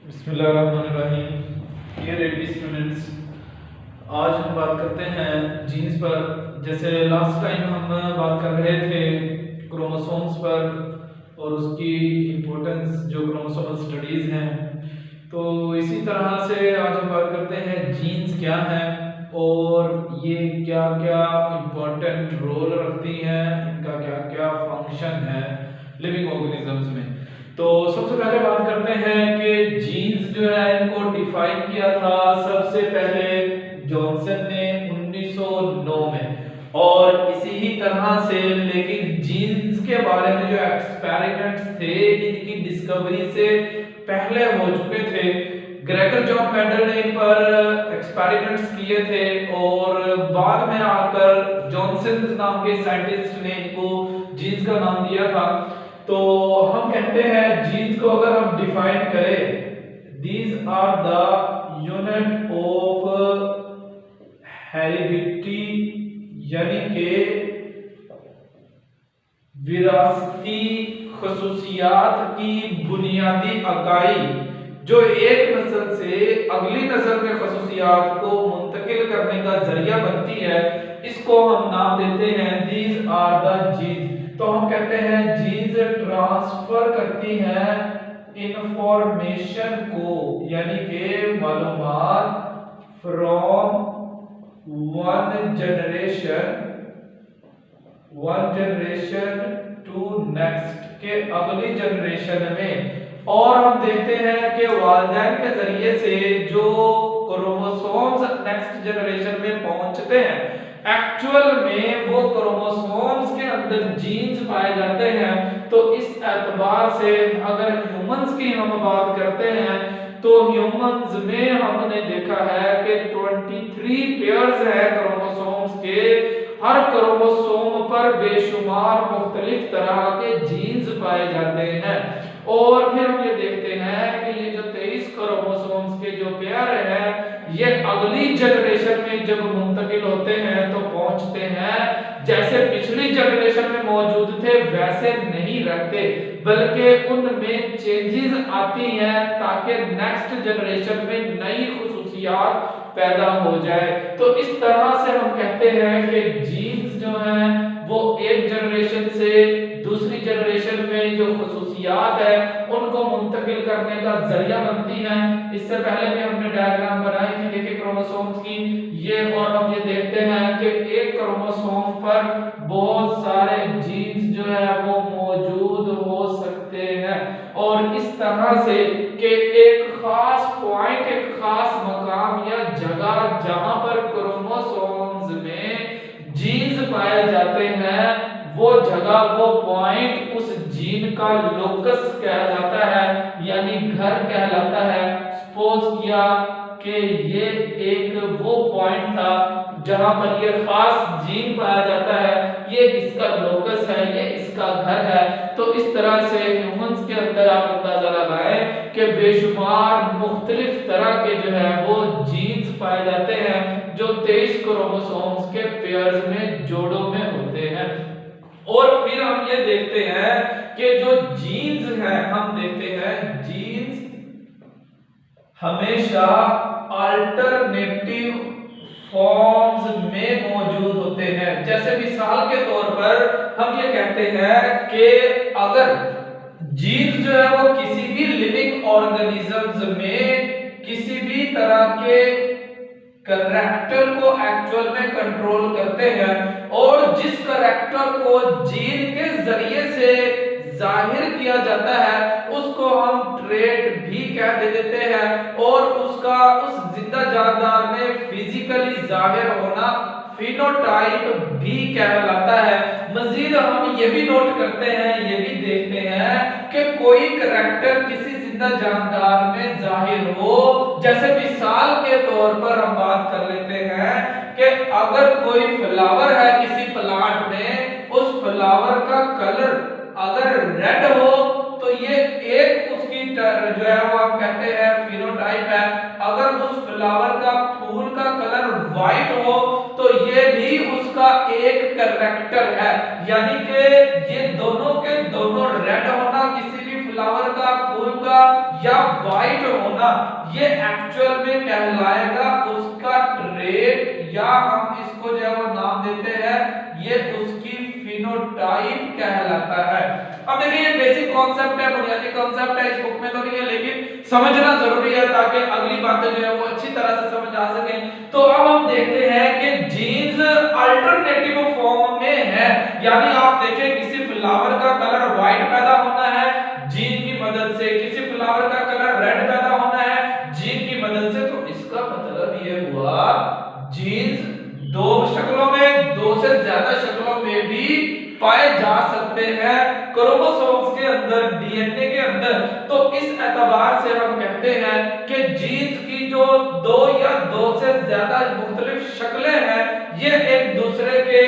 बिस्मिल्लाहिर्रहमानिर्रहीम। Dear AD students, आज हम बात करते हैं जीन्स पर। जैसे लास्ट टाइम हम बात कर रहे थे क्रोमोसोम्स पर और उसकी इम्पोर्टेंस जो क्रोमोसोमल स्टडीज़ हैं, तो इसी तरह से आज हम बात करते हैं जीन्स क्या हैं और ये क्या क्या इम्पोर्टेंट रोल रखती हैं, इनका क्या क्या फंक्शन है लिविंग ऑर्गेनिजम्स में। तो सबसे पहले बात करते हैं कि जीन्स जो है इनको डिफाइन किया था सबसे पहले जॉनसन ने 1909 में। और इसी ही तरह से लेकिन जीन्स के बारे में जो एक्सपेरिमेंट्स थे इनकी डिस्कवरी से पहले हो चुके थे। ग्रेगर जॉन मेंडल ने इन पर एक्सपेरिमेंट्स किए थे और बाद में आकर जॉनसन नाम के साइंटिस्ट ने इनको जीन्स का नाम दिया था। तो हम कहते हैं जीन्स को अगर हम डिफाइन करें, these are the unit of heredity, यानी कि विरासती खसूसियात की बुनियादी इकाई जो एक नस्ल से अगली नस्ल में खसूसियात को मुंतकिल करने का जरिया बनती है, इसको हम नाम देते हैं दीज आर द जीन्स। तो हम कहते हैं जीन्स ट्रांसफर करती हैं इंफॉर्मेशन को, यानी कि मालूमात from one generation to next, के अगली जनरेशन में। और हम देखते हैं कि वालिदैन के जरिए से जो क्रोमोसोम्स नेक्स्ट जनरेशन में पहुंचते हैं, एक्चुअल में वो क्रोमोसोम्स के अंदर जीन्स पाए जाते हैं। तो इस एतबार से अगर ह्यूमंस की हम बात करते हैं तो ह्यूमंस में हमने देखा है कि 23 पेयर्स है क्रोमोसोम्स के। हर क्रोमोसोम पर बेशुमार मुख्तलिफ तरह के जीन्स पाए जाते हैं। और फिर हम ये देखते हैं कि ये जो 23 क्रोमोसोम्स के जो पेयर हैं, ये अगली जनरेशन में जब मुंतकिल होते हैं तो पहुंचते हैं जैसे पिछली जनरेशन में मौजूद थे वैसे नहीं रहते, बल्कि उनमें चेंजेस आती हैं ताकि नेक्स्ट जनरेशन में नई खुसूसियात पैदा हो जाए। तो इस तरह से हम कहते हैं कि जीन्स जो हैं वो एक जनरेशन से दूसरी जनरेशन में जो खुसूसियात है उनको मुंतकिल करने का जरिया बनती हैं। इससे पहले भी हमने डायग्राम बनाई थी, देखिए क्रोमोसोम्स की ये, और हम ये देखते हैं कि एक क्रोमोसोम पर बहुत सारे जीन्स जो है वो मौजूद हो सकते हैं। और इस तरह से कि एक खास पॉइंट, एक खास मकाम या जगह जहां पर क्रोमोसोम्स में जीन्स पाए जाते हैं, वो जगह, वो पॉइंट उस जीन का लोकस कहलाता है, यानी घर कहलाता है। सपोज किया कि ये एक वो पॉइंट था जहां पर ये खास जीन पाया जाता है, ये इसका लोकस है, ये इसका घर है। तो इस तरह से ह्यूमंस के अंदर आप अंदाजा लगाएं कि बेशुमार मुख्तलिफ तरह के जो है वो जीन्स पाए जाते हैं जो 23 क्रोमोसोम्स के पेयर्स में जोड़ों में होते हैं। और फिर हम ये देखते हैं कि जो जीन्स हैं, हम देखते हैं जीन्स हमेशा अल्टरनेटिव फॉर्म्स में मौजूद होते हैं। जैसे मिसाल के तौर पर हम ये कहते हैं कि अगर जीन्स जो है वो किसी भी लिविंग ऑर्गेनिजम्स में किसी भी तरह के करैक्टर को एक्चुअल में कंट्रोल करते हैं और जिस करैक्टर को जीन के जरिए से जाहिर किया जाता है उसको हम ट्रेट भी कह देते हैं, और उसका उस जिंदा जानदार में फिजिकली जाहिर होना फिनोटाइप भी कहलाता है। मजीद हम ये भी नोट करते हैं, ये भी देखते हैं कि कोई करैक्टर किसी जिंदा जानदार में जाहिर हो। जैसे मिसाल के तौर पर हम बात कर लेते हैं कि अगर कोई फ्लावर है किसी प्लांट में, उस फ्लावर का कलर अगर रेड हो तो ये एक उसकी जो है वो हम कहते हैं फिनोटाइप है। अगर उस फ्लावर का फूल का कलर व्हाइट हो तो ये भी उसका एक करैक्टर है। यानी कि ये दोनों के दोनों रेड होना, किसी भी फ्लावर का, फूल का होगा या वाइट होना, ये एक्चुअल में कहलाएगा उसका ट्रेट, या हम इसको जो है वो नाम देते हैं, ये उसकी फिनोटाइप कहलाता है। अब देखिए ये बेसिक कॉन्सेप्ट है, बुनियादी कॉन्सेप्ट है, इस बुक में तो नहीं है, लेकिन समझना जरूरी है ताकि अगली बातें जो है वो अच्छी तरह से समझ आ सके। तो अब हम देखते हैं कि जीन्स अल्टरनेटिव फॉर्म में है, यानी आप देखें किसी फ्लावर का कलर व्हाइट पैदा होना है जीन की मदद से, किसी फ्लावर का कलर रेड पैदा होना है जीन की मदद से, तो इसका मतलब ये हुआ जीन्स दो शक्लों में, दो से ज्यादा शक्लों में भी पाए जा सकते हैं क्रोमोसोम्स के अंदर, डीएनए के अंदर। तो इस एतबार से हम कहते हैं कि जीन्स की जो दो या दो से ज्यादा मुख्तलिफ शक्लें हैं, ये एक दूसरे के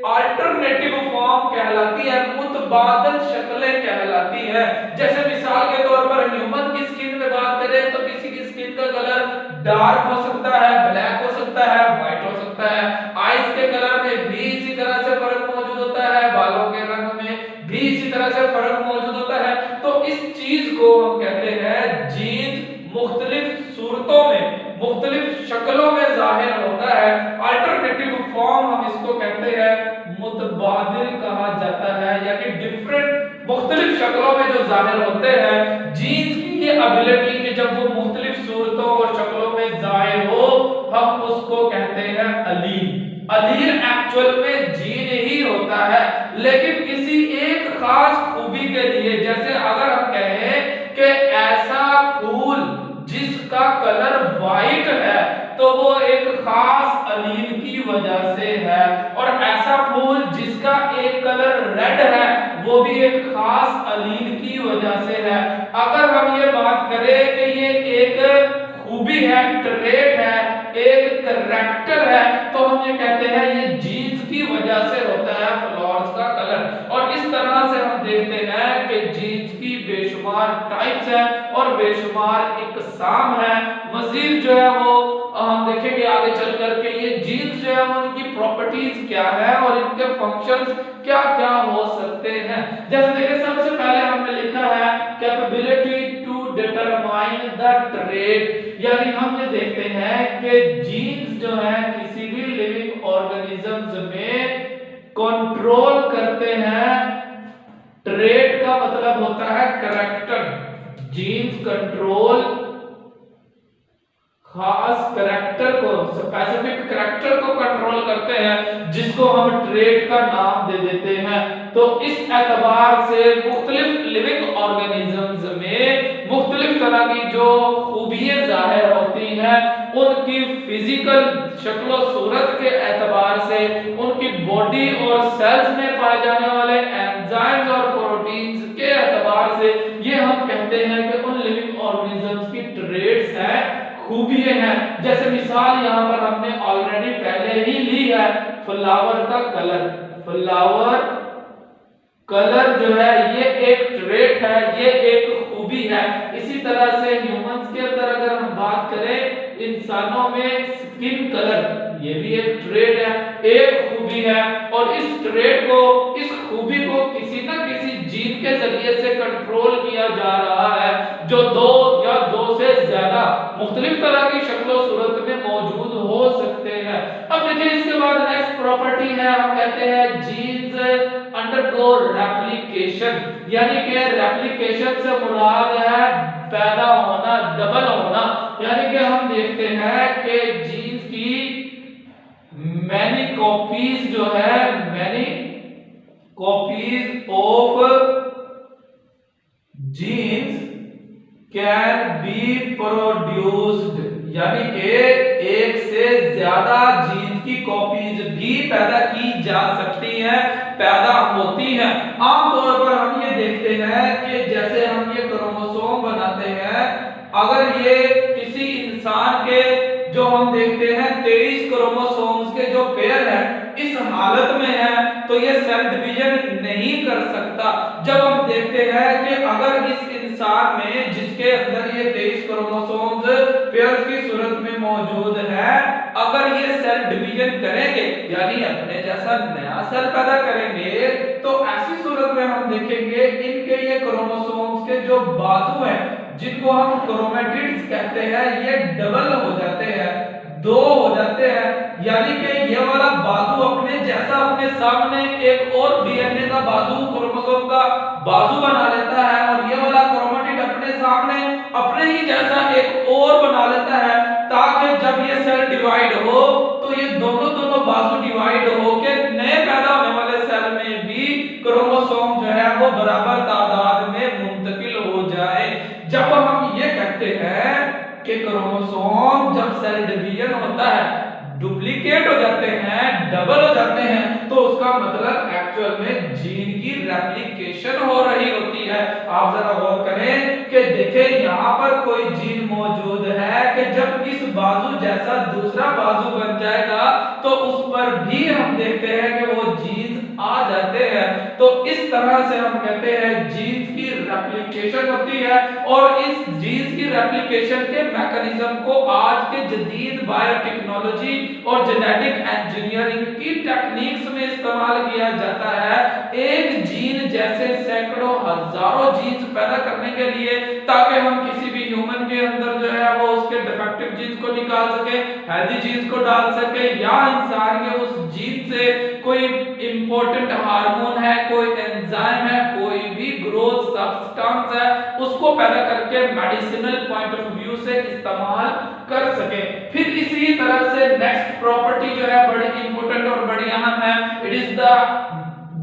अल्टरनेटिव फॉर्म कहलाती है, मुतबादल शक्लें कहलाती है। जैसे मिसाल के तौर पर ह्यूमन की स्किन में बात करें तो किसी की स्किन का कलर डार्क हो सकता है, ब्लैक हो सकता है, व्हाइट हो सकता है। आईज के कलर में भी इसी तरह से फर्क मौजूद होता है, बालों के रंग में भी इसी तरह से फर्क मौजूद होता है। तो इस चीज को हम कहते हैं जीन्स मुख्तलिफ सूरतों में, मुख्तलिफ शक्लों में जाहिर होता है। अल्टरनेटिव फॉर्म हम इसको कहते हैं, मुतबादिल कहा जाता है, यानी डिफरेंट मुख्तलिफ शक्लों में जो जाहिर होते हैं। जीन्स की ये एबिलिटी कि जब वो मुख्तलिफ सूरतों और शक्लों में जाहिर हो, हम उसको कहते हैं अलील। अलील एक्चुअल में जीन ही होता है, लेकिन किसी एक खास खूबी के लिए, जैसे अगर हम कहें कि ऐसा फूल जिसका कलर व्हाइट है तो वो एक खास अलील की वजह से है, और ऐसा फूल जिसका एक कलर रेड है वो भी एक खास अलील की वजह से है। अगर हम ये बात करें कि ये एक खूबी है, ट्रेट है, एक करैक्टर है, तो हम ये कहते हैं ये जीन्स की वजह से होता है फ्लावर्स का कलर। और इस तरह से हम देखते हैं कि जीन्स की बेशुमार टाइप्स हैं और बेशुमार इकसाम है। मजीद जो है वो हम देखेंगे आगे चल करके ये जीन्स जो है वो उनकी प्रॉपर्टीज क्या है और इनके फंक्शंस क्या क्या हो सकते हैं। जैसे देखिए सबसे पहले हमने लिखा है capability to determine the trait, यानी हम ये देखते हैं कि जीन्स जो है किसी भी लिविंग ऑर्गेनिजम्स में कंट्रोल करते हैं। ट्रेट का मतलब होता है करैक्टर, जीन्स कंट्रोल खास करैक्टर को, स्पेसिफिक करैक्टर को कंट्रोल करते हैं, जिसको हम ट्रेट का नाम दे देते हैं। तो इस एतबार से मुख्तलिफ लिविंग ऑर्गेनिजम्स में मुख्तलिफ तरह की जो खूबियां जाहिर होती हैं, उनकी फिजिकल शक्ल सूरत के एतबार से, उनकी बॉडी और सेल्स में पाए जाने वाले एंजाइम्स और प्रोटीन्स के एतबार से, ये हम कहते हैं कि उन लिविंग ऑर्गेनिजम्स की ट्रेट्स हैं, खूबियां हैं। जैसे मिसाल यहाँ पर हमने ऑलरेडी पहले ही ली है, फ्लावर का कलर। फ्लावर कलर जो है ये एक ट्रेट है, ये एक खूबी है। इसी तरह से ह्यूमंस के अंदर अगर हम बात करें, इंसानों में स्किन कलर ये भी एक ट्रेट है, एक खूबी है। और इस ट्रेट को, इस खूबी को किसी ना किसी जीन के जरिए से कंट्रोल किया जा रहा है, जो दो या दो से ज्यादा मुख्तलिफ तरह की शक्लों सूरत में मौजूद हो सकते हैं। अब देखिए इसके बाद नेक्स्ट प्रॉपर्टी है, हम कहते हैं जीन्स अंडरगो रेप्लिकेशन, यानी कि रेप्लिकेशन से मुराद है पैदा होना, डबल होना। यानी कि हम देखते हैं कि जीन्स की मैनी कॉपीज जो है, many copies of genes can be produced, यानी कि एक से ज्यादा जीन्स की कॉपीज भी पैदा की जा सकती हैं, पैदा होती हैं। आमतौर पर हम ये देखते हैं कि जैसे हम ये क्रोमोसोम बनाते हैं, अगर ये किसी इंसान के जो हम देखते हैं 23 क्रोमोसोम्स के जो पेयर है इस हालत में है, तो ये सेल डिवीजन नहीं कर सकता। जब हम देखते हैं कि अगर इस इंसान में जिसके अंदर ये 23 क्रोमोसोम्स पेयर्स की सूरत में मौजूद है, अगर ये सेल डिवीजन करेंगे यानी अपने जैसा नया सेल पैदा करेंगे, तो ऐसी सूरत में हम देखेंगे इनके ये क्रोमोसोम्स के जो बाजू हैं जिनको हम क्रोमेटिड्स कहते हैं, ये डबल हो जाते हैं, दो हो जाते हैं, यानी कि ये वाला बाजू अपने जैसा अपने सामने एक और डीएनए का बाजू, क्रोमोसोम का बाजू बना लेता है, और ये वाला क्रोमेटिड अपने सामने अपने ही जैसा एक और बना लेता है, ताकि जब ये सेल डिवाइड हो तो ये दोनों बाजू डिवाइड होके नए पैदा होने वाले सेल में भी क्रोमोसोम जो है वो बराबर तादाद में मुंतकिल हो जाए। जब हम ये कहते हैं कि क्रोमोसोम जब सेल डिवीजन होता है, डुप्लीकेट हो जाते हैं, डबल हो जाते हैं, तो उसका मतलब एक्चुअल में जीन की रेप्लिकेशन हो रही होती है। आप जरा गौर करें कि देखें यहाँ पर कोई जीन मौजूद है कि जब इस बाजू जैसा दूसरा बाजू बन जाएगा तो उस पर भी हम देखते हैं कि वो जीन्स आ जाते हैं। तो इस तरह से हम कहते हैं जीन्स की रेप्लिकेशन होती है, और इस जीन्स की रेप्लिकेशन के मैकेनिज्म को आज के जदीद बायोटेक्नोलॉजी और जेनेटिक इंजीनियरिंग की टेक्निक्स में इस्तेमाल किया जाता है। एक जीन जैसे सैकड़ों हजारों जीन्स पैदा करने के लिए, ताकि हम किसी भी ह्यूमन के अंदर जो है वो उसके डिफेक्टिव जीन्स को निकाल सके, हेल्दी जीन्स को डाल सके, या इंसान के उस जीन से कोई इंपॉर्टेंट हार्मोन है, कोई एंजाइम है, कोई भी ग्रोथ सब्सटेंस है, उसको पैदा करके मेडिसिनल पॉइंट ऑफ व्यू से इस्तेमाल कर सके। फिर इसी तरह से नेक्स्ट प्रॉपर्टी जो है बड़ी इंपॉर्टेंट और बड़ी अहम है, it is the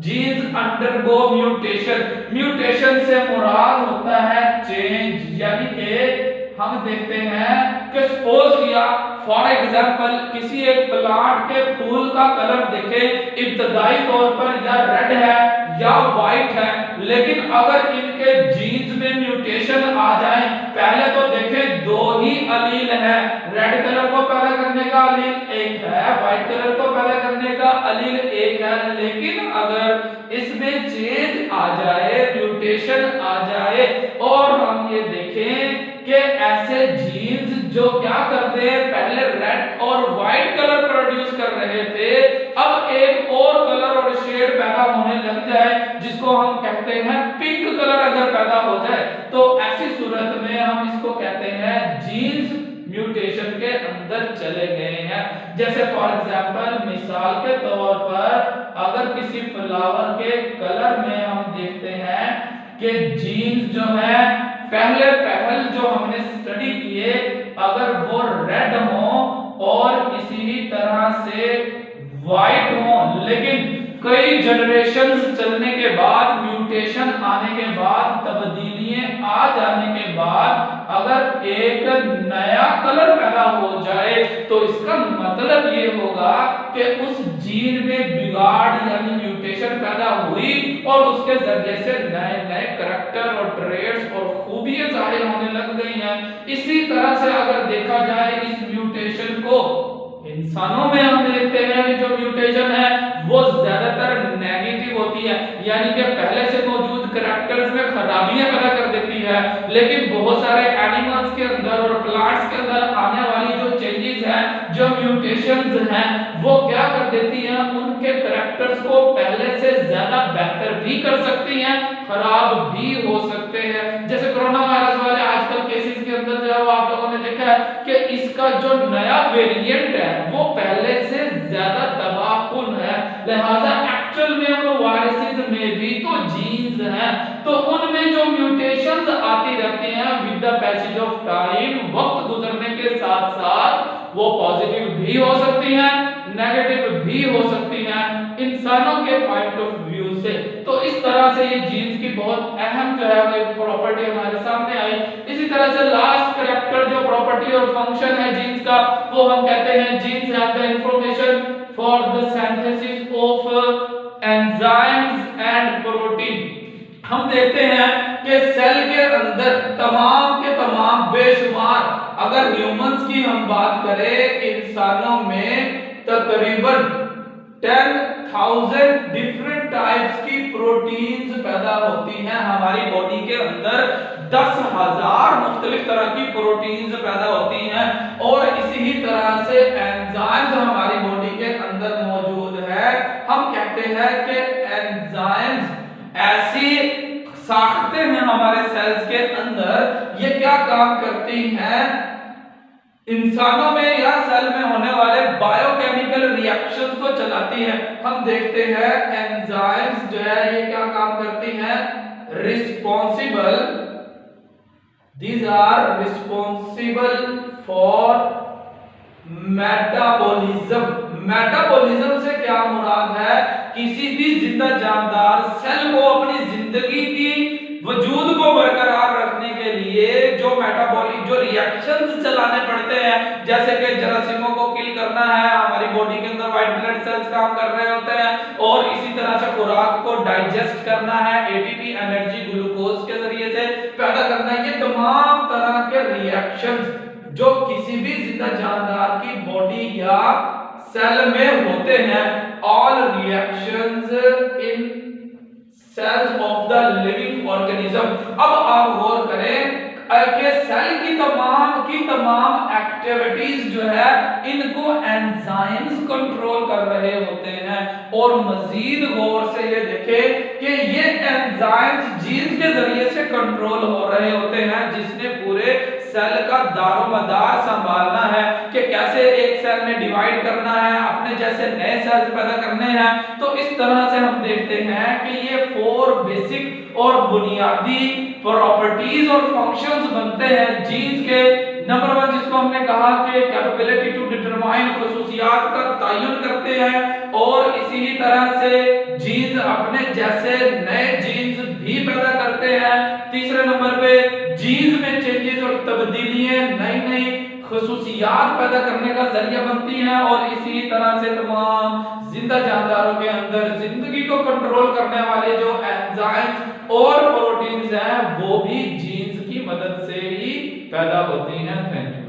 genes undergo mutation. Mutation से मुराद होता है चेंज, यानी कि हम देखते हैं कि सपोज किया फॉर एग्जांपल किसी एक प्लांट के फूल का कलर देखें, इब्तदाई तौर पर या रेड है या व्हाइट है, लेकिन अगर इनके जीन्स में म्यूटेशन आ जाए, पहले तो देखें दो ही अलील है, रेड कलर को पैदा करने का अलील एक है, व्हाइट कलर को पैदा करने का अलील एक है, लेकिन अगर इसमें चेंज आ जाए, म्यूटेशन आ जाए, और हम ये देखें कि ऐसे जीन्स जो क्या करते हैं, पहले रेड और व्हाइट कलर प्रोड्यूस कर रहे थे, अब एक और कलर और शेड पैदा होने लग जाए जिसको हम कहते हैं पिंक कलर अगर पैदा हो जाए, तो ऐसी सूरत में हम इसको कहते हैं जीन्स म्यूटेशन के अंदर चले गए हैं। जैसे फॉर एग्जांपल मिसाल के तौर पर अगर किसी फ्लावर के कलर में हम देखते हैं कि जीन्स जो है पहले जो हमने स्टडी किए अगर वो रेड हो और इसी तरह से व्हाइट हो, लेकिन कई जनरेशंस चलने के बाद, म्यूटेशन आने के बाद, तब्दीलियां आ जाने के बाद अगर एक नया कलर पैदा हो जाए, तो इसका मतलब ये होगा कि उस जीन में बिगाड़ यानी म्यूटेशन पैदा हुई और उसके जरिए से नए नए करैक्टर और ट्रेट्स और खूबियां जाहिर होने लग गई हैं। इसी तरह से अगर देखा जाए इस म्यूटेशन को इंसानों में हम देखते हैं कि जो म्यूटेशन है वो ज्यादातर नेगेटिव होती है, यानी कि पहले से मौजूद करैक्टर्स में खराबियां पैदा कर देती है, लेकिन बहुत सारे एनिमल्स के अंदर और प्लांट्स के अंदर आने वाली जो चेंजेस हैं, जो म्यूटेशंस हैं, वो क्या कर देती हैं, उनके करैक्टर्स को पहले से ज्यादा बेहतर भी कर सकती हैं, खराब भी हो सकते हैं। जैसे कोरोना वायरस वाले आजकल केसेस के अंदर जो है आप लोगों ने देखा है कि इसका जो नया वेरिएंट है वो पहले से ज्यादा तबाहकुन है, लिहाजा एक्चुअल में उन वायरसेस में भी तो जीन्स हैं, तो उनमें जो म्यूटेशंस आती रहती हैं with the passage of time, वक्त गुजरने के साथ साथ वो पॉजिटिव भी हो सकती हैं, नेगेटिव भी हो सकती हैं इंसानों के पॉइंट ऑफ व्यू से। तो इस तरह से ये जीन्स की बहुत अहम जो है एक प्रॉपर्टी हमारे सामने आई। इसी तरह से लास्ट कैरेक्टर जो प्रॉपर्टी और फंक्शन है जीन्स का, वो हम कहते हैं genes have the information for the synthesis of enzymes and protein. हम देखते हैं कि सेल के अंदर तमाम के तमाम बेशुमार, अगर ह्यूमंस की हम बात करें, इंसानों में तकरीबन 10,000 डिफरेंट टाइप्स की प्रोटीन्स पैदा होती हैं। हमारी बॉडी के अंदर 10,000 मुख्तलिफ तरह की प्रोटीन्स पैदा होती हैं, और इसी तरह से एंजाइम्स हमारी बॉडी के अंदर मौजूद है। हम कहते हैं कि एंजाइम्स ऐसी साख्तें हैं हमारे सेल्स के अंदर ये क्या काम करती हैं, इंसानों में या सेल में होने वाले बायोकेमिकल रिएक्शंस को चलाती है। हम देखते हैं एंजाइम्स जो है ये क्या काम करती हैं, responsible, these are responsible for metabolism. Metabolism से क्या मुराद है, किसी भी जिंदा जानदार सेल को अपनी जिंदगी की वजूद को बरकरार रखने के लिए जो मेटाबॉलिक जो रिएक्शंस चलाने पड़ते हैं, जैसे कि जरासीमों को किल करना है, हमारी बॉडी के अंदर व्हाइट ब्लड सेल्स काम कर रहे होते हैं, और इसी तरह से खुराक को डाइजेस्ट करना है, एटीपी एनर्जी ग्लूकोज के जरिए से पैदा करना है। ये तमाम तरह के रिएक्शंस जो किसी भी जिंदा जानदार की बॉडी या सेल में होते हैं, all reactions in cells of the living organism. अब आप गौर करें कि सेल की तमाम एक्टिविटीज जो है इनको एंजाइम्स कंट्रोल कर रहे होते हैं, और मजीद गौर से ये देखें कि ये एंजाइम्स जीन्स के जरिए से कंट्रोल हो रहे होते हैं, जिसने पूरे सेल का दारोमदार संभालना है कि कैसे एक सेल में डिवाइड करना है, अपने जैसे नए सेल्स पैदा करने हैं। तो इस तरह से हम देखते हैं कि ये 4 बेसिक और बुनियादी प्रॉपर्टीज और फंक्शंस बनते हैं जीन्स के। नंबर 1 जिसको हमने कहा कि कैपेबिलिटी टू डिटरमाइन, खुसूसियात का तयन करते हैं, और इसी तरह से जीन्स अपने जैसे नए जीन्स भी पैदा करते हैं। तीसरे नंबर पे जीन्स में चेंजेस और तब्दीलियां नई खुसूसियात पैदा करने का जरिया बनती हैं, और इसी तरह से तमाम जिंदा जानदारों के अंदर जिंदगी को कंट्रोल करने वाले जो एंजाइम्स और प्रोटीन्स हैं वो भी जीन्स की मदद से ही पैदा होती हैं। Thank you.